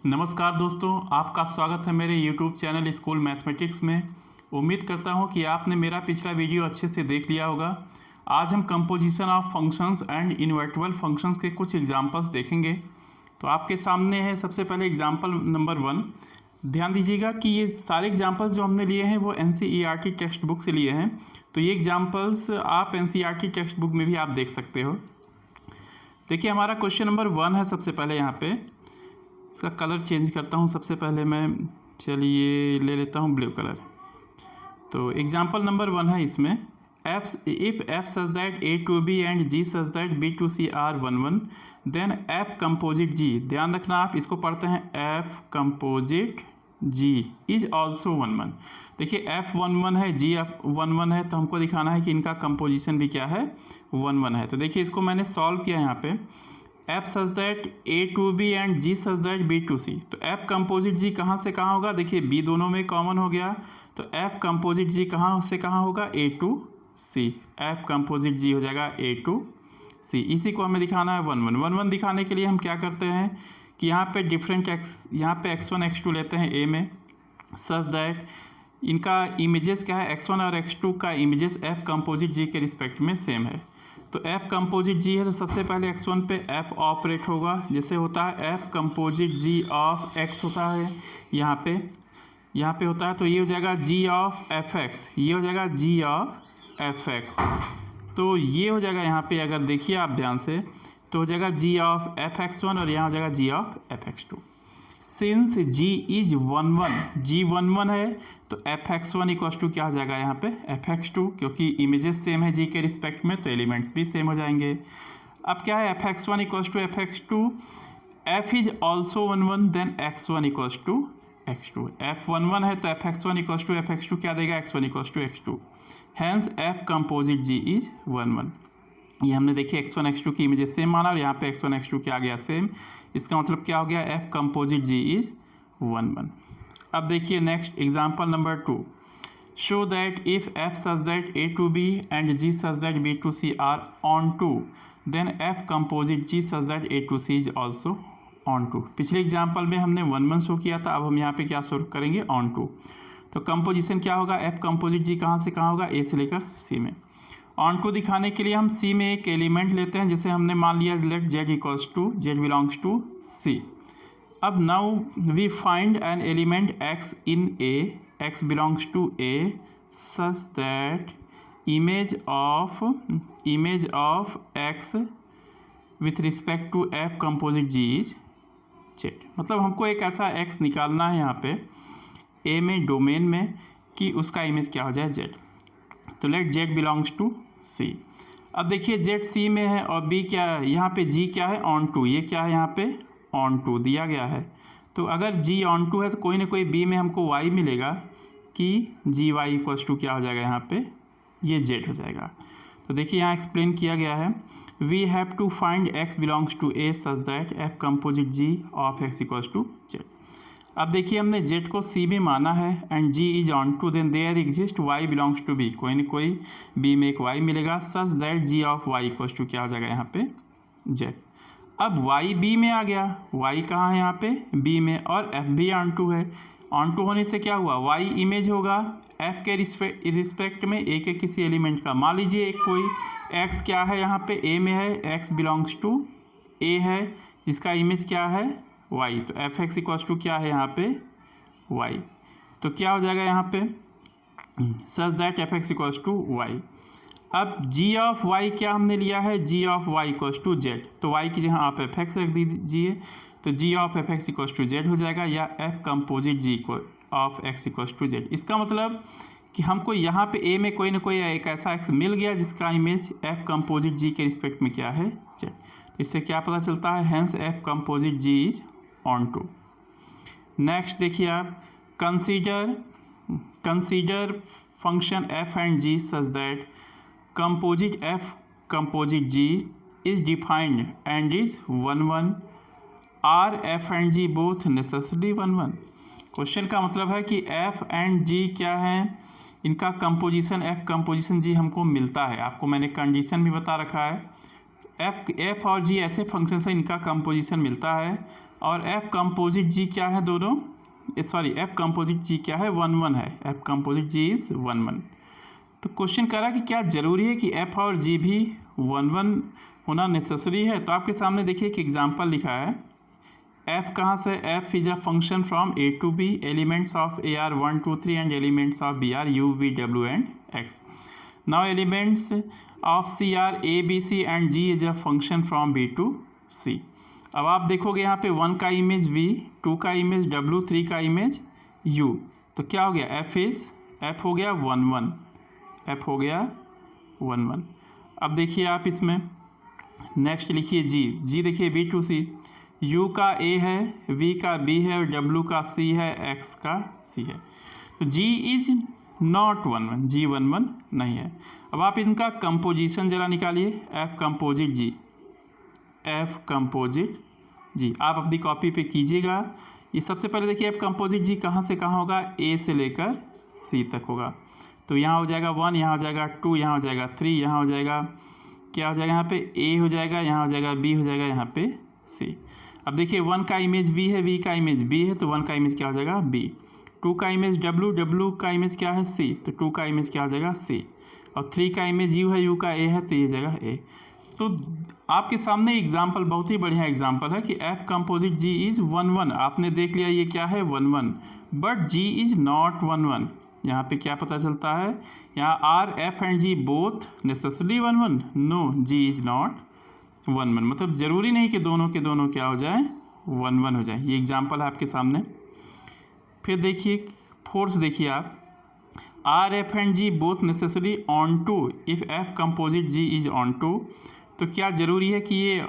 नमस्कार दोस्तों, आपका स्वागत है मेरे YouTube चैनल स्कूल मैथमेटिक्स में। उम्मीद करता हूं कि आपने मेरा पिछला वीडियो अच्छे से देख लिया होगा। आज हम composition of functions and invertible functions के कुछ एग्जांपल्स देखेंगे। तो आपके सामने है सबसे पहले एग्जांपल नंबर 1। ध्यान दीजिएगा कि ये सारे एग्जांपल्स जो हमने लिए हैं वो NCERT टेक्स्ट बुक से लिए हैं। तो ये एग्जाम्पल्स आप NCERT टेक्स्ट बुक में भी आप देख सकते हो। देखिए, हमारा क्वेश्चन नंबर 1 है। सबसे पहले यहाँ पे इसका कलर चेंज करता हूँ। सबसे पहले मैं चलिए ले लेता हूँ ब्लू कलर। तो एग्जांपल नंबर 1 है इसमें, if f such that a to b and g such that b to c are 1 1 then f composite g। ध्यान रखना, आप इसको पढ़ते हैं f composite g is also 1 1। देखिए f 1 1 है, g 1 1 है, तो हमको दिखाना है कि इनका कंपोजिशन भी क्या है, 1 1 है। तो देखिए इसको मैंने सॉल्व किया यहाँ पे, f such that a to b and g such that b to c। तो f कंपोजिट g कहाँ से कहाँ होगा, देखिए b दोनों में कॉमन हो गया, तो f कंपोजिट g कहाँ से कहाँ होगा, a to c। f composite g हो जाएगा a to c। इसी को हमें दिखाना है 1 1 1 1 दिखाने के लिए हम क्या करते हैं कि यहाँ पे डिफरेंट यहाँ पे x1 x2 लेते हैं a में, सच दैट इनका इमेजेस क्या है, x1 और x2 का इमेजेस f कंपोजिट g के रिस्पेक्ट में सेम है। तो f कंपोजिट g है, तो सबसे पहले x1 पे f ऑपरेट होगा, जैसे होता है f composite g of x होता है यहाँ पे होता है, तो ये हो जाएगा g ऑफ fx, ये हो जाएगा g ऑफ fx। तो ये हो जाएगा यहाँ पे, अगर देखिए आप ध्यान से, तो हो जाएगा g ऑफ fx1 और यहाँ हो जाएगा g of fx2। Since g is 1 1, g 1 1 है, तो fx1 इक्वल टू क्या हो जाएगा यहाँ पे, fx2, क्योंकि इमेजेस सेम है g के रिस्पेक्ट में, तो एलिमेंट्स भी सेम हो जाएंगे। अब क्या है, fx1 equal to fx2, f is also 1 1, then x1 equal to x2। f 1 1 है, तो fx1 इक्वल टू fx2 क्या देगा, x1 equal to x2। Hence f composite g is 1 1। ये हमने देखिए x1 x2 की इमेजेस सेम माना और यहाँ पे x1 x2 क्या आ गया, सेम। इसका मतलब क्या हो गया, f कंपोजिट g इज 1 1। अब देखिए next example number 2, show that if f such that a to b and g such that b to c are onto, then f composite g such that a to c is also onto. पिछले example में हमने 1 1 show किया था, अब हम यहाँ पे क्या शो करेंगे, ऑन टू। तो कंपोजिशन क्या होगा, f कंपोजिट g कहाँ से कहाँ होगा, a से लेकर c में। ऑन टू दिखाने के लिए हम C में एक एलिमेंट लेते हैं, जैसे हमने मान लिया let z equals to z belongs to C। अब now we find an element x in A, x belongs to A such that image of x with respect to f composite g is z। मतलब हमको एक ऐसा x निकालना है यहाँ पे A में डोमेन में कि उसका इमेज क्या हो जाए, z। तो let z belongs to C। अब देखिए z C में है और B क्या है, यहाँ पे g क्या है, ऑन टू, ये क्या है यहाँ पे, ऑन टू दिया गया है। तो अगर g ऑन टू है तो कोई ना कोई B में हमको y मिलेगा कि gy इक्वल्स टू क्या हो जाएगा, यहाँ पे ये z हो जाएगा। तो देखिए यहाँ एक्सप्लेन किया गया है, we have to find x belongs to A such that f composite g of x equals to z। अब देखिए हमने z को C में माना है and g is onto, then there exist y belongs to b, कोई ना कोई b में एक y मिलेगा such that g of y equals to क्या हो जाएगा यहाँ पे, z। अब y b में आ गया, y कहाँ है यहाँ पे, b में, और f भी ऑन टू है। ऑन टू होने से क्या हुआ, y इमेज होगा f के रिस्पेक्ट में a के किसी एलिमेंट का। मान लीजिए एक कोई x क्या है यहाँ पे a में है, x बिलोंग्स टू a है, जिसका इमेज क्या है, y। तो एफ एक्स इक्वल्स टू क्या है यहाँ पे, y। तो क्या हो जाएगा यहाँ पे, such that f x equals to y। अब g ऑफ y क्या हमने लिया है, g of y equals to z। तो y की जगह आप एफ एक्स रख दीजिए, तो g of f x equals to z हो जाएगा, या f composite g of x equals to z। इसका मतलब कि हमको यहाँ पे a में कोई ना कोई एक ऐसा x मिल गया जिसका इमेज f कंपोजिट g के रिस्पेक्ट में क्या है, z। इससे क्या पता चलता है, hence f composite g is onto. Next देखिए आप, consider function f and g such that composite f composite g is defined and is 1 1, are f and g both necessary 1 1। Question का मतलब है कि f एंड g क्या है, इनका composition f composition g हमको मिलता है। आपको मैंने कंडीशन भी बता रखा है, f और g ऐसे फंक्शन से इनका कंपोजिशन मिलता है और एफ कंपोजिट जी क्या है दोनों, सॉरी एफ कंपोजिट जी क्या है 1 1 है, एफ कंपोजिट जी इज़ 1 1। तो क्वेश्चन कह रहा है कि क्या ज़रूरी है कि एफ और जी भी 1 1 होना नेसेसरी है। तो आपके सामने देखिए एक एग्जांपल लिखा है, एफ कहाँ से, F is a function from A to B, elements of A are 1 2 3 and elements of B are U V W and X. Now elements of C are A B C and G is a function from B to C. अब आप देखोगे यहाँ पे 1 का image v, 2 का image w, 3 का image u। तो क्या हो गया, f हो गया 1 1, f हो गया 1 1। अब देखिए आप इसमें नेक्स्ट लिखिए g देखिए b to c, u का a है, v का b है और w का c है, x का c है। तो g इज नॉट 1 1, g 1 1 नहीं है। अब आप इनका कंपोजिशन ज़रा निकालिए, f composite g, F composite G आप अपनी कॉपी पे कीजिएगा। ये सबसे पहले देखिए एफ कंपोजिट जी कहाँ से कहाँ होगा, ए से लेकर सी तक होगा। तो यहाँ हो जाएगा 1, यहाँ हो जाएगा 2, यहाँ हो जाएगा 3, यहाँ हो जाएगा क्या हो जाएगा, यहाँ पे ए हो जाएगा, यहाँ हो जाएगा बी हो जाएगा, यहाँ पे सी। अब देखिए 1 का इमेज वी है, वी का इमेज बी है, तो 1 का इमेज क्या हो जाएगा बी। 2 का इमेज डब्लू, डब्लू का इमेज क्या है सी, तो 2 का इमेज क्या हो जाएगा सी। और 3 का इमेज यू है, यू का ए है, तो ये हो जाएगा ए। तो आपके सामने एग्जाम्पल बहुत ही बढ़िया एग्जाम्पल है कि एफ कंपोजिट जी इज़ 1 1। आपने देख लिया ये क्या है 1 1, बट जी इज़ नॉट 1 1। यहाँ पे क्या पता चलता है, यहाँ are f and g both necessarily 1 1, no g is not 1 1। मतलब ज़रूरी नहीं कि दोनों के दोनों क्या हो जाए 1 1 हो जाए। ये एग्जाम्पल है आपके सामने। फिर देखिए फोर्थ देखिए आप, are f and g both necessary onto if f composite ji is onto. तो क्या ज़रूरी है कि ये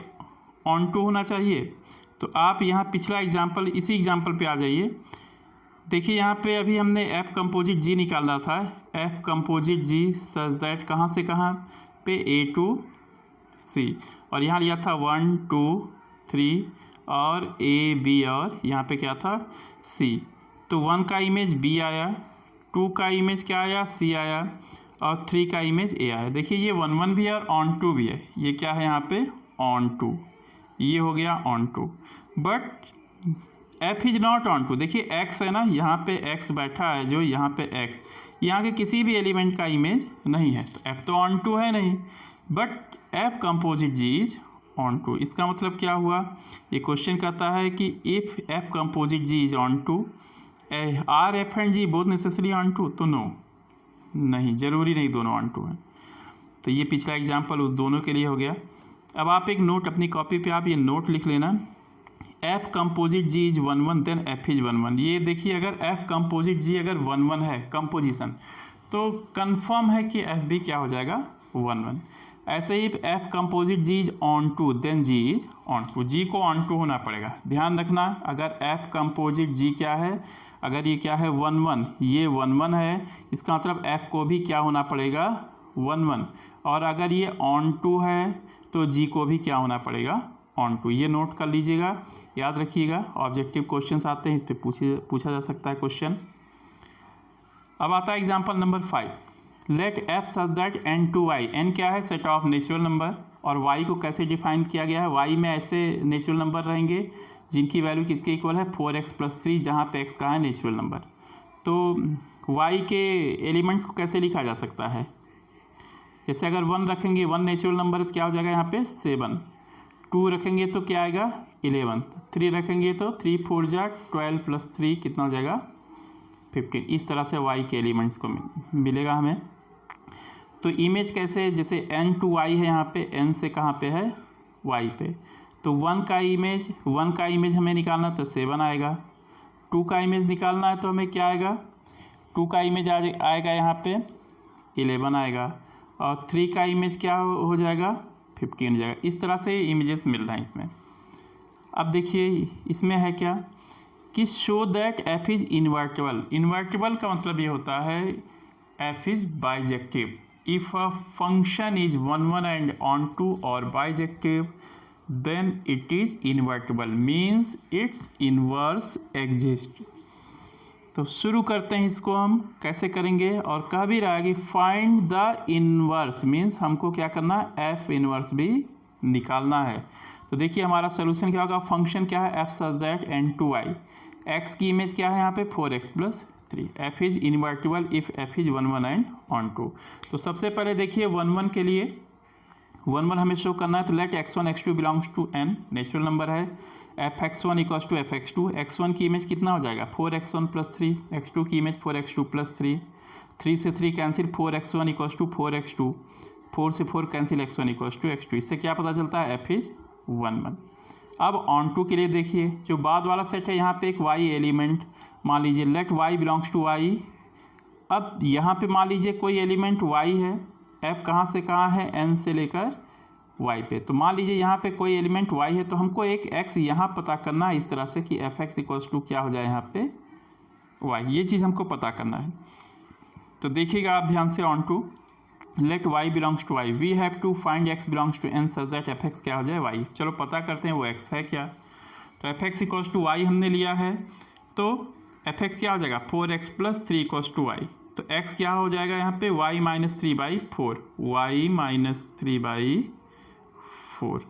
ऑन टू होना चाहिए। तो आप यहाँ पिछला एग्जाम्पल, इसी एग्जाम्पल पे आ जाइए। देखिए यहाँ पे अभी हमने एफ कंपोजिट जी निकालना था, f composite g such that कहाँ से कहाँ पे ए टू सी, और यहाँ लिया था 1 2 3 और ए बी और यहाँ पे क्या था सी। तो 1 का इमेज बी आया, 2 का इमेज क्या आया सी आया, और 3 का इमेज ए आया। देखिए ये 1 1 भी है और ऑन टू भी है। ये क्या है यहाँ पे ऑन टू, ये हो गया onto, but f is not onto. देखिए एक्स है ना, यहाँ पे एक्स बैठा है जो, यहाँ पे एक्स, यहाँ के किसी भी एलिमेंट का इमेज नहीं है, तो एफ तो ऑन टू है नहीं, but f composite ji is onto. इसका मतलब क्या हुआ, ये क्वेश्चन कहता है कि if f composite ji is onto, are f and g both necessary onto, तो नो, नहीं, ज़रूरी नहीं दोनों ऑन टू हैं। तो ये पिछला एग्जाम्पल उस दोनों के लिए हो गया। अब आप एक नोट अपनी कॉपी पे आप ये नोट लिख लेना, f composite ji is 1 1 then f is 1 1। ये देखिए अगर एफ कंपोजिट जी अगर 1 1 है कंपोजिशन, तो कंफर्म है कि एफ भी क्या हो जाएगा 1 1। ऐसे ही F composite ji is onto then G is onto, G को ऑन टू होना पड़ेगा। ध्यान रखना, अगर एफ कंपोजिट जी क्या है, अगर ये क्या है 1 1, ये 1 1 है, इसका मतलब एफ को भी क्या होना पड़ेगा 1 1। और अगर ये ऑन टू है तो जी को भी क्या होना पड़ेगा ऑन टू। ये नोट कर लीजिएगा, याद रखिएगा। ऑब्जेक्टिव क्वेश्चंस आते हैं, इस पर पूछा जा सकता है क्वेश्चन। अब आता है example number 5, let f such that n to y, n क्या है सेट ऑफ नेचुरल नंबर, और वाई को कैसे डिफाइन किया गया है, वाई में ऐसे नेचुरल नंबर रहेंगे जिनकी वैल्यू किसके इक्वल है 4x + 3, जहाँ पे x का है नेचुरल नंबर। तो y के एलिमेंट्स को कैसे लिखा जा सकता है, जैसे अगर 1 रखेंगे, 1 नेचुरल नंबर तो क्या हो जाएगा यहाँ पे 7, 2 रखेंगे तो क्या आएगा 11, 3 रखेंगे तो 3 4 जा 12 + 3 कितना हो जाएगा 15। इस तरह से y के एलिमेंट्स को मिलेगा हमें। तो इमेज कैसे, जैसे n टू y है, यहाँ पे n से कहाँ पे है y पे, तो 1 का इमेज हमें निकालना तो 7 आएगा, 2 का इमेज निकालना है तो हमें क्या आएगा, 2 का इमेज आएगा यहाँ पे 11 आएगा, और 3 का इमेज क्या हो जाएगा 15 हो जाएगा। इस तरह से इमेजेस मिल रहे हैं इसमें। अब देखिए इसमें है क्या कि show that f is invertible. Invertible का मतलब ये होता है f is bijective. If a function is 1 1 and onto और bijective, then it is invertible, means its inverse exist। तो शुरू करते हैं इसको, हम कैसे करेंगे, और कह भी रहा है कि फाइंड द इनवर्स, मीन्स हमको क्या करना है एफ इनवर्स भी निकालना है। तो देखिए हमारा सोल्यूशन क्या होगा, फंक्शन क्या है, f such that n to y, x की इमेज क्या है यहाँ पे 4x + 3, f is invertible if f is 1 1 and onto. तो सबसे पहले देखिए 1 1 के लिए 1 1 हमें शो करना है, तो let x1 x2 belongs to n, natural number है, fx1 equals to fx2, x1 की इमेज कितना हो जाएगा 4x1 + 3, x2 की इमेज 4x2 + 3, 3 से 3 cancel, 4x1 equals to 4x2, 4 से 4 cancel, x1 equals to x2, इससे क्या पता चलता है f इज 1 1। अब ऑन टू के लिए देखिए जो बाद वाला सेट है यहाँ पे एक y एलिमेंट मान लीजिए, let y belongs to y। अब यहाँ पे मान लीजिए कोई एलिमेंट y है, f कहाँ से कहाँ है, n से लेकर y पे, तो मान लीजिए यहाँ पे कोई एलिमेंट y है, तो हमको एक x यहाँ पता करना है इस तरह से कि fx इक्वल्स टू क्या हो जाए यहाँ पे y, ये चीज़ हमको पता करना है। तो देखिएगा आप ध्यान से onto, let y belongs to y, we have to find x belongs to n such that fx क्या हो जाए y। चलो पता करते हैं वो x है क्या, तो fx इक्वल्स टू y हमने लिया है, तो fx क्या हो जाएगा 4x + 3 इक्वल्स टू y, तो x क्या हो जाएगा यहाँ पे y - 3/4, y - 3/4।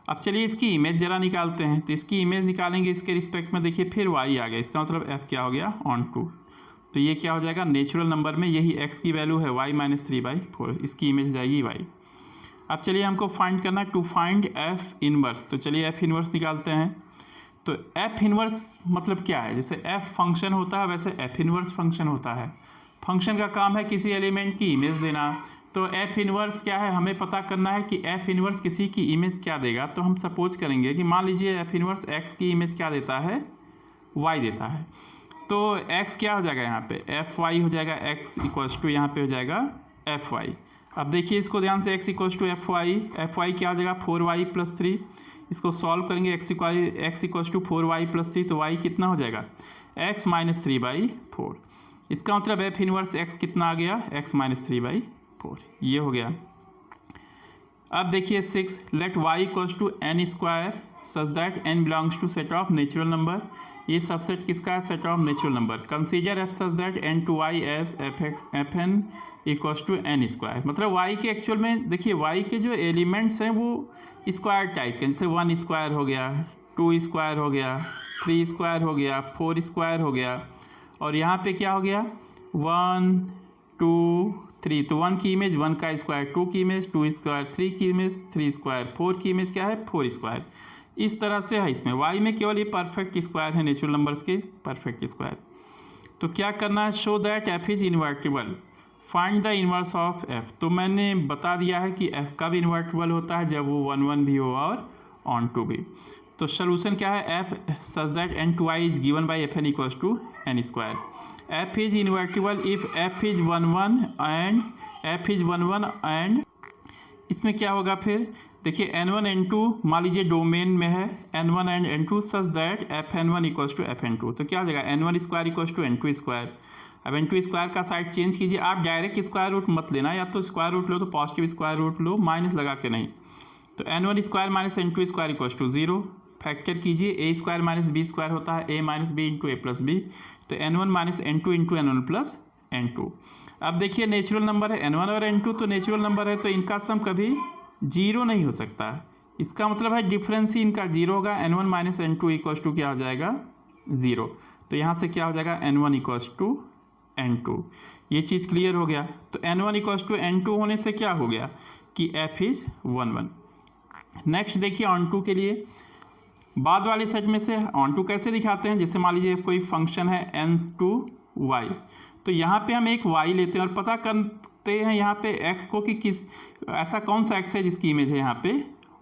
अब चलिए इसकी इमेज ज़रा निकालते हैं, तो इसकी इमेज निकालेंगे इसके रिस्पेक्ट में, देखिए फिर y आ गया, इसका मतलब f क्या हो गया ऑन टू, तो ये क्या हो जाएगा नेचुरल नंबर में यही x की वैल्यू है y - 3/4, इसकी इमेज जाएगी y। अब चलिए हमको फाइंड करना है, टू फाइंड f इनवर्स, तो चलिए f इनवर्स निकालते हैं। तो f इनवर्स मतलब क्या है, जैसे f फंक्शन होता है वैसे f इनवर्स फंक्शन होता है। फंक्शन का काम है किसी एलिमेंट की इमेज देना, तो f इनवर्स क्या है, हमें पता करना है कि f इनवर्स किसी की इमेज क्या देगा। तो हम सपोज करेंगे कि मान लीजिए f इनवर्स x की इमेज क्या देता है, y देता है, तो x क्या हो जाएगा यहाँ पे fy हो जाएगा, x इक्वल्स टू यहाँ पे हो जाएगा fy। अब देखिए इसको ध्यान से, x इक्वल्स टू fy क्या हो जाएगा 4y + 3, इसको सॉल्व करेंगे, x इक्वल्स टू 4y + 3, तो y कितना हो जाएगा x - 3/4, इसका मतलब f इनवर्स x कितना आ गया x - 3/4, ये हो गया। अब देखिए 6, let y equals to n square such that n belongs to set of natural number, ये सबसेट किसका है, set of natural number. Consider f such that n to y as fn equals to n square, मतलब y के actual में देखिए y के जो elements हैं वो स्क्वायर टाइप के, जैसे 1 स्क्वायर हो गया, 2 स्क्वायर हो गया, 3 स्क्वायर हो गया, 4 स्क्वायर हो गया, और यहाँ पे क्या हो गया 1 2 3, तो 1 की इमेज 1 का स्क्वायर, 2 की इमेज 2 स्क्वायर, 3 की इमेज 3 स्क्वायर, 4 की इमेज क्या है 4 स्क्वायर, इस तरह से है। इसमें y में केवल ये परफेक्ट स्क्वायर है, नेचुरल नंबर्स के परफेक्ट स्क्वायर। तो क्या करना है, show that f is invertible, find the inverse of f। तो मैंने बता दिया है कि f कब इन्वर्टिबल होता है, जब वो 1 1 भी हो और ऑन टू भी। तो सोल्यूशन क्या है, f such that n to y is given by fn equals to n square, f is invertible if f is 1 1 and f is 1 1 and इसमें क्या होगा फिर देखिए n1 n2 मान लीजिए डोमेन में है, n1 and n2 such that fn1 equals to fn2, तो क्या हो जाएगा n1 square equals to n2 square. अब n2 स्क्वायर का साइड चेंज कीजिए, आप डायरेक्ट स्क्वायर रूट मत लेना, या तो स्क्वायर रूट लो तो पॉजिटिव स्क्वायर रूट लो, माइनस लगा के नहीं। तो n1 square minus n2 square equals to 0, factor कीजिए, a square minus b square होता है a minus b into a plus b, तो n1 minus n2 into n1 plus n2। अब देखिए नेचुरल नंबर है n1 और n2, तो natural number है तो इनका सम कभी 0 नहीं हो सकता, इसका मतलब है डिफरेंस ही इनका 0 होगा, n1 minus n2 equals to क्या हो जाएगा 0, तो यहाँ से क्या हो जाएगा n1 इक्वल्स टू n2, ये चीज़ क्लियर हो गया। तो n1 इक्वल्स टू n2 होने से क्या हो गया कि f इज 1 1। नेक्स्ट देखिए ऑन टू के लिए, बाद वाले सेट में से ऑन टू कैसे दिखाते हैं, जैसे मान लीजिए कोई फंक्शन है n टू y, तो यहाँ पे हम एक y लेते हैं और पता करते हैं यहाँ पे x को कि किस ऐसा कौन सा x है जिसकी इमेज है यहाँ पे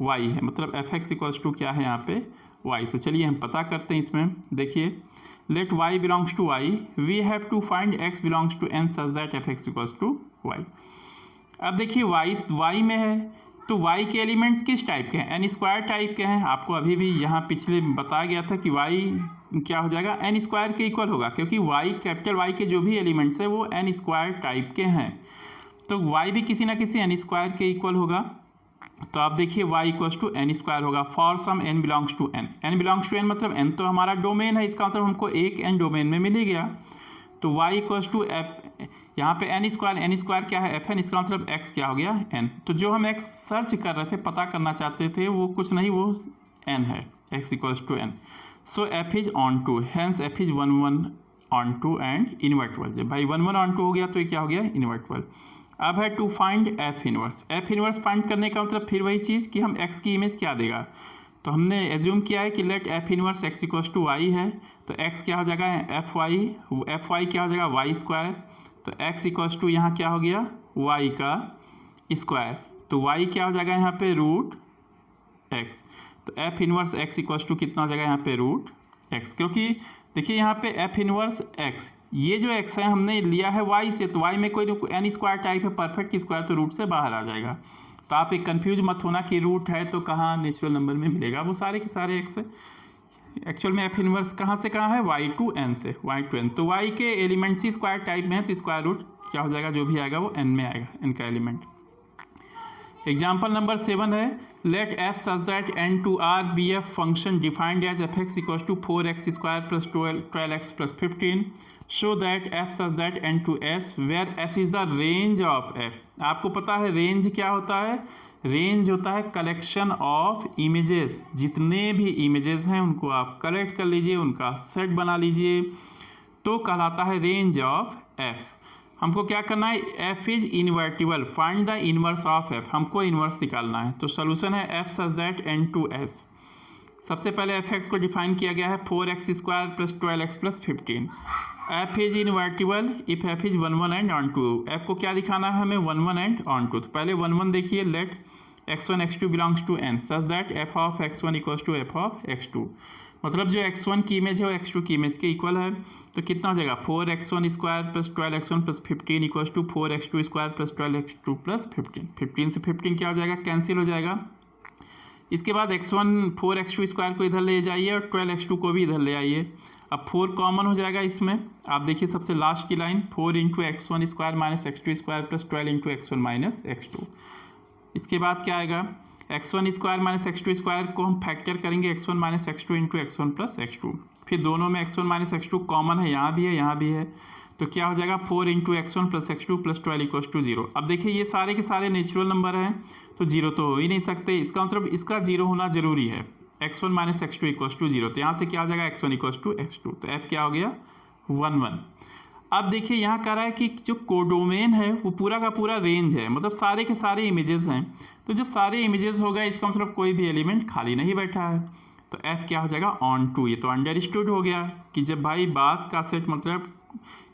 y है, मतलब fx इक्वल्स टू क्या है यहाँ पे y। तो चलिए हम पता करते हैं इसमें, देखिए let y belongs to y, we have to find x belongs to n such that fx equals to y। अब देखिए y में है, तो y के एलिमेंट्स किस टाइप के हैं, n स्क्वायर टाइप के हैं। आपको अभी भी यहाँ पिछले बताया गया था कि y क्या हो जाएगा n स्क्वायर के इक्वल होगा, क्योंकि y कैपिटल Y के जो भी एलिमेंट्स है वो n स्क्वायर टाइप के हैं, तो y भी किसी ना किसी n स्क्वायर के इक्वल होगा। तो आप देखिए y equals to n square होगा for some n belongs to n, n belongs to n मतलब n तो हमारा डोमेन है, इसका मतलब हमको एक n डोमेन में मिल ही गया। तो y इक्वल्स टू f, यहाँ पे n स्क्वायर क्या है fn, इसका मतलब x क्या हो गया n। तो जो हम x सर्च कर रहे थे, पता करना चाहते थे, वो कुछ नहीं, वो n है, x equals to n। So f is onto, hence f is 1 1 onto and invertible. जब भाई 1 1 ऑन टू हो गया तो ये क्या हो गया, इन्वर्टिबल। अब है to find f inverse. f inverse find करने का मतलब फिर वही चीज़ कि हम x की इमेज क्या देगा, तो हमने एज्यूम किया है कि let f inverse x equals to y है, तो x क्या हो जाएगा fy क्या हो जाएगा y स्क्वायर, तो x इक्वल्स टू यहाँ क्या हो गया y का स्क्वायर, तो y क्या हो जाएगा यहाँ पे रूट x, तो f inverse x equals to कितना हो जाएगा यहाँ पे रूट x। क्योंकि देखिए यहाँ पे f इनवर्स x, ये जो x है हमने लिया है y से, तो y में कोई n स्क्वायर टाइप है परफेक्ट स्क्वायर, तो रूट से बाहर आ जाएगा। तो आप एक कंफ्यूज मत होना कि रूट है तो कहाँ नेचुरल नंबर में मिलेगा, वो सारे के सारे x है। एक्चुअल में f इनवर्स कहाँ से कहाँ है, y टू n से, y टू n, तो y के एलिमेंट्स ही स्क्वायर टाइप में है, तो स्क्वायर रूट क्या हो जाएगा, जो भी आएगा वो n में आएगा, n का एलिमेंट। एग्जाम्पल नंबर 7 है, let f such that n to r be a function defined as f(x) equals to 4x square plus 12x plus 15, show that f such that n to s where s is the range of f। आपको पता है range क्या होता है, range होता है collection of images, जितने भी इमेजेस हैं उनको आप कलेक्ट कर लीजिए, उनका सेट बना लीजिए, तो कहलाता है रेंज ऑफ f। हमको क्या करना है, f is invertible, find the inverse of f, हमको इनवर्स निकालना है। तो सोल्यूशन है f such that n to s। सबसे पहले f(x) को डिफाइन किया गया है 4x square plus 12x plus 15। f is invertible if f is 1 1 and onto. f को क्या दिखाना है हमें, 1 1 एंड ऑन टू। तो पहले 1 1 देखिए, let x1 x2 belongs to n such that f of x1 equals to f of x2, मतलब जो x1 की इमेज है वो x2 की इमेज के इक्वल है। तो कितना हो जाएगा, 4x1 square plus 12x1 plus 15 equals to 4x2 square plus 12x2 plus 15। 15 से 15 क्या हो जाएगा, कैंसिल हो जाएगा। इसके बाद x1 4x2 स्क्वायर को इधर ले जाइए और 12x2 को भी इधर ले आइए। अब 4 कॉमन हो जाएगा इसमें, आप देखिए सबसे लास्ट की line 4 into x1 square minus x2 square plus 12 into x1 minus x2। इसके बाद क्या आएगा, x1 square minus x2 square को हम फैक्टर करेंगे x1 minus x2 into x1 plus x2, फिर दोनों में x1 माइनस x2 कॉमन है, यहाँ भी है यहाँ भी है, तो क्या हो जाएगा 4 into x1 plus x2 plus 12 equals to 0। अब देखिए ये सारे के सारे नेचुरल नंबर हैं, तो जीरो तो हो ही नहीं सकते, इसका मतलब इसका जीरो होना जरूरी है, x1 minus x2 equals to 0। तो यहाँ से क्या हो जाएगा x1 इक्वल्स टू x2, तो f क्या हो गया 1 1। अब देखिए यहाँ कह रहा है कि जो कोडोमेन है वो पूरा का पूरा रेंज है, मतलब सारे के सारे इमेजेस हैं, तो जब सारे इमेजेस हो गए इसका मतलब कोई भी एलिमेंट खाली नहीं बैठा है, तो f क्या हो जाएगा ऑन टू। ये तो अंडरस्टूड हो गया कि जब भाई बात का सेट, मतलब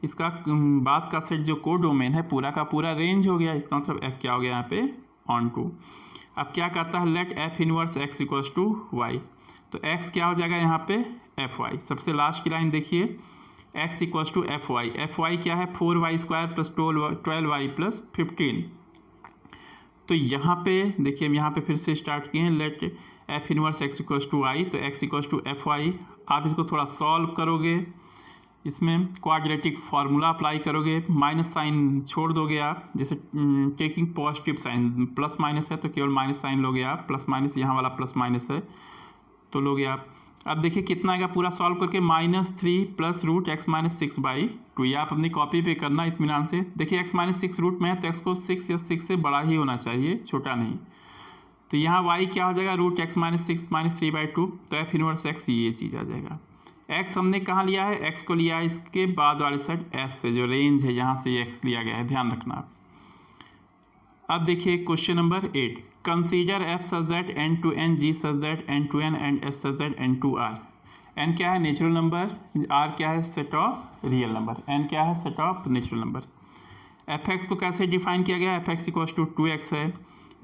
इसका बात का सेट जो कोडोमेन है पूरा का पूरा रेंज हो गया, इसका मतलब f क्या हो गया यहाँ पे ऑन टू। अब क्या कहता है, let f inverse x equals to y, तो x क्या हो जाएगा यहाँ पे fy। सबसे लास्ट की लाइन देखिए, x इक्वल्स टू fy क्या है 4y square plus 12y plus 15। तो यहाँ पे देखिए हम यहाँ पे फिर से स्टार्ट किए हैं, let f inverse x equals to y, तो x इक्वल्स टू fy। आप इसको थोड़ा सॉल्व करोगे, इसमें क्वाड्रेटिक फार्मूला अप्लाई करोगे, माइनस साइन छोड़ दोगे आप, जैसे taking positive sign, plus minus है तो केवल माइनस साइन लोगे आप, प्लस माइनस यहाँ वाला प्लस माइनस है तो लोगे आप। अब देखिए कितना आएगा पूरा सॉल्व करके, -3 प्लस रूट x माइनस 6/2। ये आप अपनी कॉपी पे करना इत्मीनान से। देखिए x माइनस 6 रूट में है तो x को 6 या 6 से बड़ा ही होना चाहिए, छोटा नहीं। तो यहाँ y क्या हो जाएगा रूट x माइनस 6 माइनस 3/2, तो f इनवर्स x ये चीज़ आ जाएगा। x हमने कहाँ लिया है, x को लिया है इसके बाद वाले सेट s से, जो रेंज है यहाँ से x लिया गया है, ध्यान रखना आप। अब देखिए question number 8, consider f such that n to n g such that n to n and s such that n to r। n क्या है नेचुरल नंबर, r क्या है set of real number, n क्या है set of natural number. f(x) को कैसे define किया गया है, f(x) इक्वल्स टू 2x है,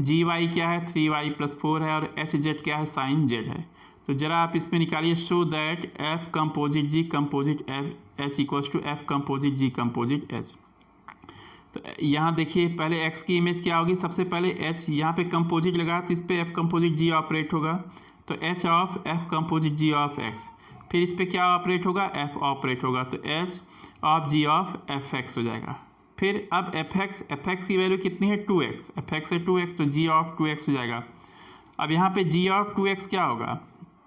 gy क्या है 3y प्लस 4 है, और hz क्या है साइन z है। तो जरा आप इसमें निकालिए, show that f composite g composite h equals to f composite g composite h। तो यहाँ देखिए पहले x की इमेज क्या होगी, सबसे पहले h यहाँ पे कंपोजिट लगा तो इस पर f कंपोजिट g ऑपरेट होगा, तो h of f composite g of x, फिर इस पर क्या ऑपरेट होगा f ऑपरेट होगा, तो h of g of fx हो जाएगा। फिर अब fx की वैल्यू कितनी है 2x, fx है 2x, तो g ऑफ 2x हो जाएगा। अब यहाँ पे g ऑफ 2x क्या होगा,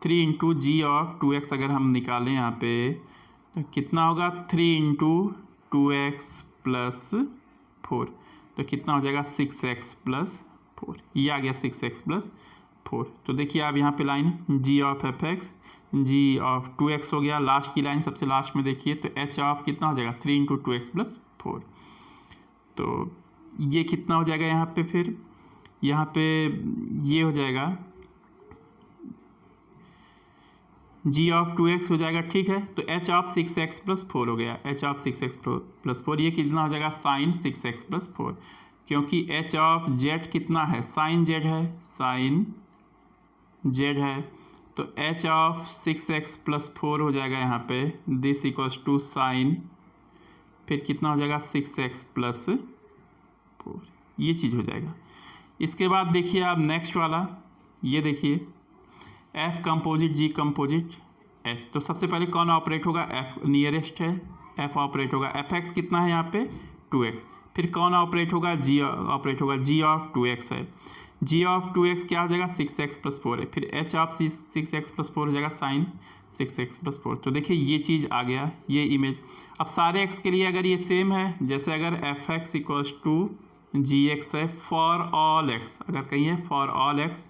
3 इंटू जी ऑफ 2x अगर हम निकालें यहाँ पे तो कितना होगा 3 इंटू 2x प्लस 4, तो कितना हो जाएगा 6x प्लस 4, ये आ गया 6x प्लस 4। तो देखिए आप यहाँ पे line g of f x g of 2x हो गया, लास्ट की लाइन सबसे लास्ट में देखिए तो एच ऑफ कितना हो जाएगा 3 इंटू 2x प्लस 4। तो ये कितना हो जाएगा यहाँ पे, फिर यहाँ पे ये हो जाएगा जी ऑफ 2x हो जाएगा, ठीक है। तो एच ऑफ 6x प्लस 4 हो गया, एच ऑफ 6x प्लस 4, ये कितना हो जाएगा साइन 6x प्लस 4, क्योंकि एच ऑफ जेड कितना है साइन जेड है, साइन जेड है। तो एच ऑफ 6x प्लस 4 हो जाएगा यहाँ पे, दिस इक्वल्स टू साइन फिर कितना हो जाएगा 6x प्लस 4, ये चीज़ हो जाएगा। इसके बाद देखिए आप नेक्स्ट वाला, ये देखिए एफ कंपोजिट जी कंपोजिट एस। तो सबसे पहले कौन ऑपरेट होगा, एफ नियरेस्ट है, एफ ऑपरेट होगा, एफ एक्स कितना है यहाँ पे 2x। फिर कौन ऑपरेट होगा, जी ऑपरेट होगा, जी ऑफ 2x है, जी ऑफ 2x क्या हो जाएगा 6x प्लस 4 है। फिर एच ऑफ 6x प्लस 4 हो जाएगा साइन 6x प्लस 4। तो देखिए ये चीज़ आ गया, ये इमेज। अब सारे x के लिए अगर ये सेम है, जैसे अगर f x equals to g x है फॉर ऑल एक्स, अगर कहीं है फॉर ऑल एक्स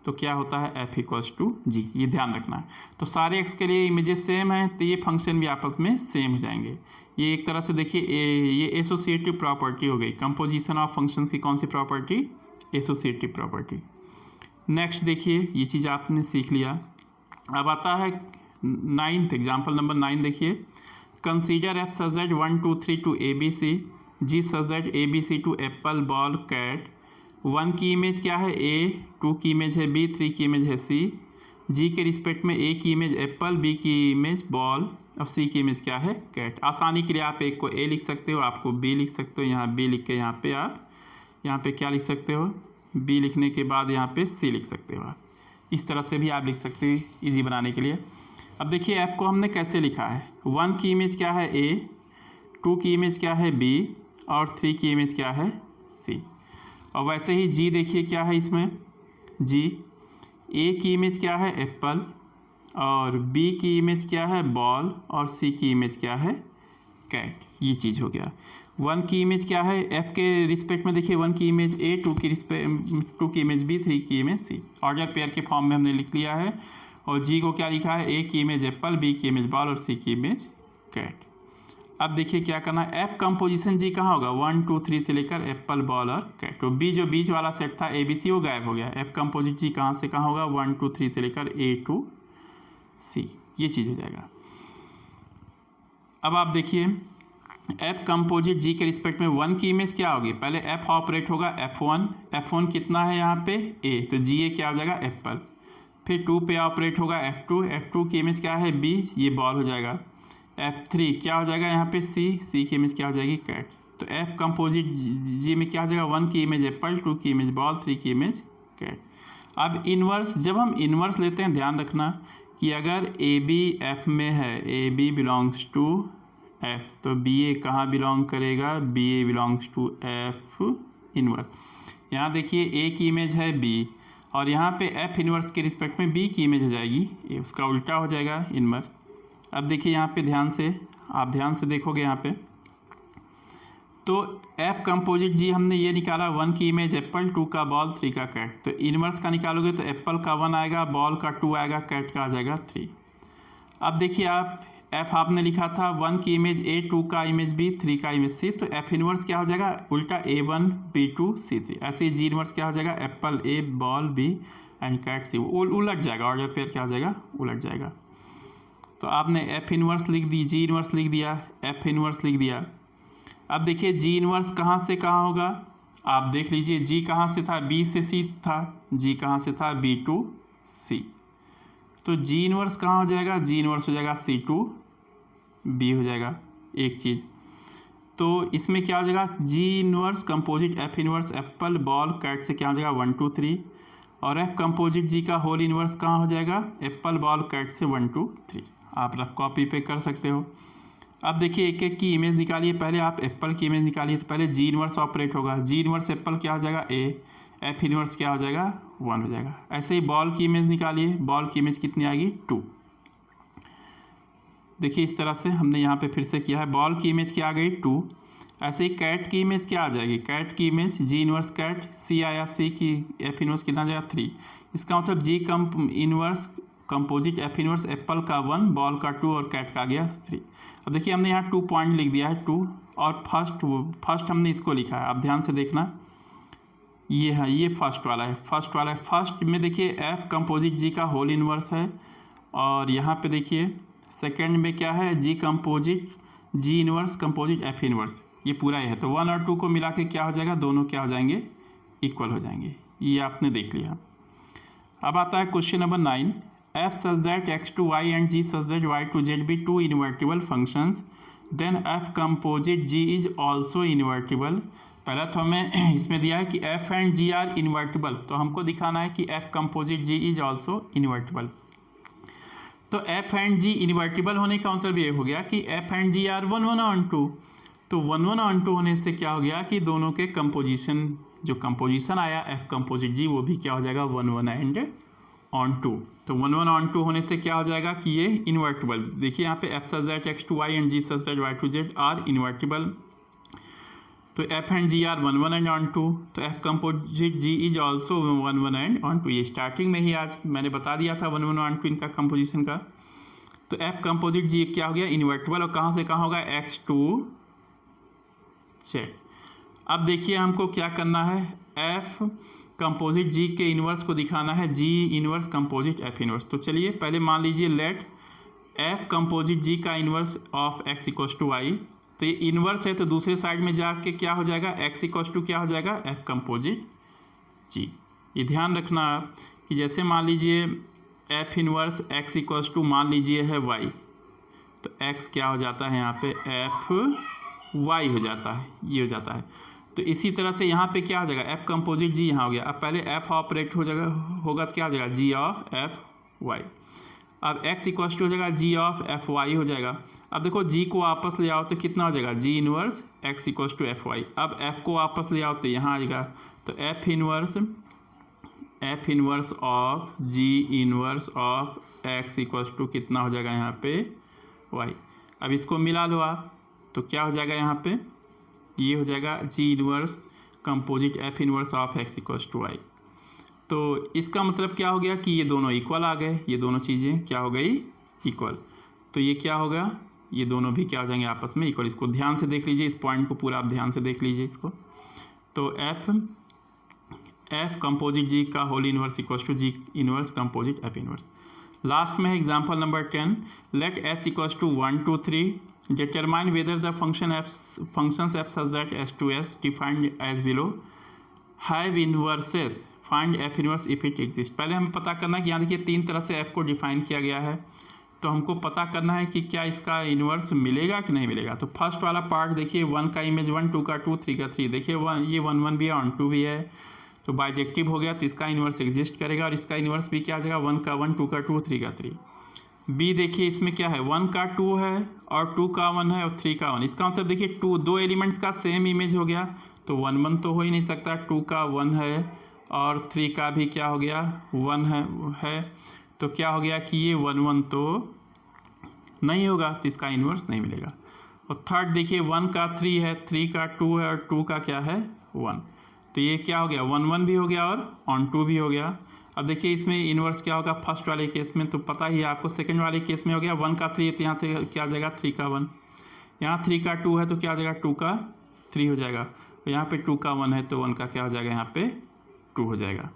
तो क्या होता है एफ इक्वल्स टू जी, ये ध्यान रखना है। तो सारे एक्स के लिए इमेजेस सेम हैं तो ये फंक्शन भी आपस में सेम हो जाएंगे। ये एक तरह से देखिए ये एसोसिएटिव प्रॉपर्टी हो गई। कंपोजिशन ऑफ फंक्शंस की कौन सी प्रॉपर्टी, एसोसिएटिव प्रॉपर्टी। नेक्स्ट देखिए ये चीज़ आपने सीख लिया। अब आता है 9th एग्जाम्पल नंबर 9 देखिए, consider f such that 1 2 3 to a B c, g such that a B c to apple ball cat. 1 की इमेज क्या है ए, 2 की इमेज है बी, 3 की इमेज है सी। जी के रिस्पेक्ट में ए की इमेज एप्पल, बी की इमेज बॉल और सी की इमेज क्या है कैट। आसानी के लिए आप एक को ए लिख सकते हो, आपको बी लिख सकते हो, यहाँ बी लिख के यहाँ पे आप यहाँ पे क्या लिख सकते हो, बी लिखने के बाद यहाँ पे सी लिख सकते हो। आप इस तरह से भी आप लिख सकते हो ईजी बनाने के लिए। अब देखिए ऐप को हमने कैसे लिखा है, 1 की इमेज क्या है ए, 2 की इमेज क्या है बी और 3 की इमेज क्या है सी। और वैसे ही जी देखिए क्या है इसमें, जी ए की इमेज क्या है एप्पल और बी की इमेज क्या है बॉल और सी की इमेज क्या है कैट, ये चीज़ हो गया। 1 की इमेज क्या है एफ के रिस्पेक्ट में, देखिए 1 की इमेज ए, 2 की इमेज बी, 3 की इमेज सी। ऑर्डर पेयर के फॉर्म में हमने लिख लिया है। और जी को क्या लिखा है, ए की इमेज एप्पल, बी की इमेज बॉल और सी की इमेज कैट। अब देखिए क्या करना है, एफ कंपोजिशन जी कहाँ होगा 1 2 3 से लेकर एप्पल बॉल और कैट। तो बी जो बीच वाला सेट था ए बी सी वो गायब हो गया। एफ कंपोजिट जी कहाँ से कहाँ होगा 1 2 3 से लेकर ए टू सी, ये चीज़ हो जाएगा। अब आप देखिए एफ कंपोजिट जी के रिस्पेक्ट में 1 की इमेज क्या होगी, पहले एफ ऑपरेट होगा F1, F1 कितना है यहाँ पे ए, तो जी ए क्या हो जाएगा एप्पल। फिर 2 पे ऑपरेट होगा F2, F2 की इमेज क्या है बी, ये बॉल हो जाएगा। F3 क्या हो जाएगा यहाँ पे सी, सी की इमेज क्या हो जाएगी कैट। तो एफ कंपोजिट जी में क्या हो जाएगा 1 की इमेज एप्पल, 2 की इमेज बॉल, 3 की इमेज कैट। अब इन्वर्स, जब हम इन्वर्स लेते हैं ध्यान रखना कि अगर ए बी एफ में है, a b belongs to f, तो बी ए कहाँ बिलोंग करेगा, b a belongs to f inverse. यहाँ देखिए ए की इमेज है बी और यहाँ पे एफ इन्वर्स के रिस्पेक्ट में बी की इमेज हो जाएगी ए, उसका उल्टा हो जाएगा इन्वर्स। अब देखिए यहाँ पे ध्यान से देखोगे यहाँ पे, तो एफ कंपोजिट जी हमने ये निकाला 1 की इमेज एप्पल, 2 का बॉल, 3 का कैट। तो इन्वर्स का निकालोगे तो एप्पल का 1 आएगा, बॉल का 2 आएगा, कैट का आ जाएगा 3। अब देखिए आप एफ आपने लिखा था 1 की इमेज ए, 2 का इमेज बी, 3 का इमेज सी, तो एफ इन्वर्स क्या हो जाएगा उल्टा A1 B2 C3। ऐसे ही जी इन्वर्स क्या हो जाएगा apple a, ball b and cat c, उलट जाएगा, ऑर्डर पेयर क्या हो जाएगा उलट जाएगा। तो आपने एफ इन्वर्स लिख दी, जी इन्वर्स लिख दिया, एफ इन्वर्स लिख दिया। अब देखिए जी इन्वर्स कहाँ से कहाँ होगा, आप देख लीजिए जी कहाँ से था बी से सी था, जी कहाँ से था बी टू सी, तो जी इन्वर्स कहाँ हो जाएगा, जी इन्वर्स हो जाएगा सी टू बी हो जाएगा एक चीज़। तो इसमें क्या हो जाएगा G inverse composite F inverse apple ball cat से क्या हो जाएगा 1 2 3, और एफ कंपोजिट जी का होल इन्वर्स कहाँ हो जाएगा एप्पल बॉल कैट से 1 2 3। आप रफ कॉपी पे कर सकते हो। अब देखिए एक एक की इमेज निकालिए, पहले आप एप्पल की इमेज निकालिए, तो पहले जी इन्वर्स ऑपरेट होगा, जी इन्वर्स एप्पल क्या हो जाएगा ए, एफ इन्वर्स क्या हो जाएगा 1 हो जाएगा। ऐसे ही बॉल की इमेज निकालिए, बॉल की इमेज कितनी आएगी 2। देखिए इस तरह से हमने यहाँ पे फिर से किया है, बॉल की इमेज क्या आ गई 2। ऐसे ही कैट की इमेज क्या आ जाएगी, कैट की इमेज जी इन्वर्स कैट सी आया, सी की एफ इन्वर्स कितना आ जाएगा 3। इसका मतलब जी inverse composite F inverse Apple का 1, बॉल का 2 और कैट का आ गया 3। अब देखिए हमने यहाँ 2 पॉइंट लिख दिया है 2, और फर्स्ट हमने इसको लिखा है। आप ध्यान से देखना, ये है, ये फर्स्ट वाला है, फर्स्ट में देखिए एफ कंपोजिट जी का होल इनवर्स है, और यहाँ पे देखिए सेकंड में क्या है, G composite G inverse composite F inverse, ये पूरा है। तो 1 और 2 को मिला के क्या हो जाएगा, दोनों क्या हो जाएंगे, इक्वल हो जाएंगे। ये आपने देख लिया। अब आता है question number 9, f such that x to Y and ji such that Y to z be 2 invertible functions, then f composite ji is also invertible. पहला तो हमें इसमें दिया है कि f and ji are invertible, तो हमको दिखाना है कि f composite ji is also invertible. तो एफ एंड जी इन्वर्टिबल होने का मतलब ये हो गया कि f and ji are 1 1 on 2, तो 1 1 ऑन 2 होने से क्या हो गया कि दोनों के कंपोजिशन, जो कंपोजिशन आया एफ कंपोजिट जी, वो भी क्या हो जाएगा 1 1 एंड ऑन 2। तो 1 1 ऑन 2 होने से क्या हो जाएगा कि ये इन्वर्टिबल। देखिए यहाँ पे F such that x to Y and ji such that Y to Z are invertible. तो F and ji are 1 1 and on 2, तो F composite ji is also 1 1 and on 2। ये स्टार्टिंग में ही आज मैंने बता दिया था 1 1 ऑन 2 इनका कंपोजिशन का। तो एफ कंपोजिट जी क्या हो गया, इन्वर्टिबल, और कहाँ से कहाँ होगा, एक्स टू जेड। अब देखिए हमको क्या करना है, एफ कंपोजिट जी के इन्वर्स को दिखाना है, जी इन्वर्स कंपोजिट एफ इन्वर्स। तो चलिए पहले मान लीजिए लेट एफ कंपोजिट जी का inverse of x equals to y, तो ये इन्वर्स है तो दूसरे साइड में जाके क्या हो जाएगा, एक्स इक्वल्स टू क्या हो जाएगा, एफ कंपोजिट जी। ये ध्यान रखना आप कि जैसे मान लीजिए f inverse x equals to मान लीजिए है वाई, तो एक्स क्या हो जाता है यहाँ पे एफ वाई हो जाता है, ये हो जाता है। तो इसी तरह से यहाँ पे क्या हो जाएगा, एफ कंपोजिट जी यहाँ हो गया। अब पहले एफ ऑपरेट हो जाएगा, होगा तो क्या हो जाएगा, जी ऑफ एफ वाई। अब एक्स इक्वल्स टू हो जाएगा जी ऑफ एफ वाई हो जाएगा। अब देखो जी को वापस ले आओ तो कितना हो जाएगा, g inverse x equals to f y. अब एफ को वापस ले आओ तो यहाँ आएगा, तो f inverse of g inverse of x equals to कितना हो जाएगा यहाँ पे वाई। अब इसको मिला लो आप, तो क्या हो जाएगा यहाँ पे, ये हो जाएगा g inverse composite F inverse of x equals to y. तो इसका मतलब क्या हो गया कि ये दोनों इक्वल आ गए, ये दोनों चीज़ें क्या हो गई, इक्वल। तो ये क्या होगा, ये दोनों भी क्या हो जाएंगे आपस में इक्वल। इसको ध्यान से देख लीजिए, इस पॉइंट को पूरा आप ध्यान से देख लीजिए इसको। तो एफ कंपोजिट जी का whole inverse equals to g inverse composite F inverse. Last में है example number 10, let s equals to 1 2 3, determine whether the functions f such that s to s defined as below have inverses, find f inverse if it exists। पहले हमें पता करना है कि यहाँ देखिए 3 तरह से f को डिफाइन किया गया है, तो हमको पता करना है कि क्या इसका इन्वर्स मिलेगा कि नहीं मिलेगा। तो फर्स्ट वाला पार्ट देखिए 1 का इमेज 1, 2 का 2, 3 का 3, देखिए 1 ये 1 1 भी है, ऑन 2 भी है, तो बाइजेक्टिव हो गया, तो इसका इन्वर्स एग्जिस्ट करेगा, और इसका इन्वर्स भी क्या आ जाएगा, 1 का 1, 2 का 2, 3 का 3। बी देखिए इसमें क्या है, 1 का 2 है और 2 का 1 है और 3 का 1। इसका मतलब देखिए 2 एलिमेंट्स का सेम इमेज हो गया, तो 1 1 तो हो ही नहीं सकता, 2 का 1 है और 3 का भी क्या हो गया 1 है, तो क्या हो गया कि ये 1 1 तो नहीं होगा, तो इसका इन्वर्स नहीं मिलेगा। और थर्ड देखिए 1 का 3 है, 3 का 2 है और 2 का क्या है 1, तो ये क्या हो गया 1 1 भी हो गया और ऑन 2 भी हो गया। अब देखिए इसमें इन्वर्स क्या होगा फर्स्ट वाले केस में, तो पता ही है आपको, सेकंड वाले केस में हो गया 1 का 3 है तो यहाँ क्या आ जाएगा 3 का 1, यहाँ 3 का 2 है तो क्या आ जाएगा 2 का 3 हो जाएगा, तो यहाँ पे 2 का 1 है तो 1 का क्या हो जाएगा यहाँ पे 2 हो जाएगा।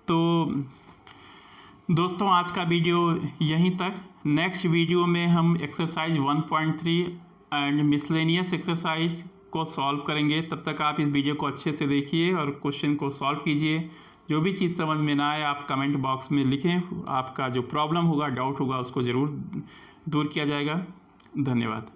तो दोस्तों आज का वीडियो यहीं तक। नेक्स्ट वीडियो में हम एक्सरसाइज 1.3 एंड मिसलेनियस एक्सरसाइज को सॉल्व करेंगे। तब तक आप इस वीडियो को अच्छे से देखिए और क्वेश्चन को सॉल्व कीजिए। जो भी चीज़ समझ में ना आए आप कमेंट बॉक्स में लिखें, आपका जो प्रॉब्लम होगा, डाउट होगा, उसको ज़रूर दूर किया जाएगा। धन्यवाद।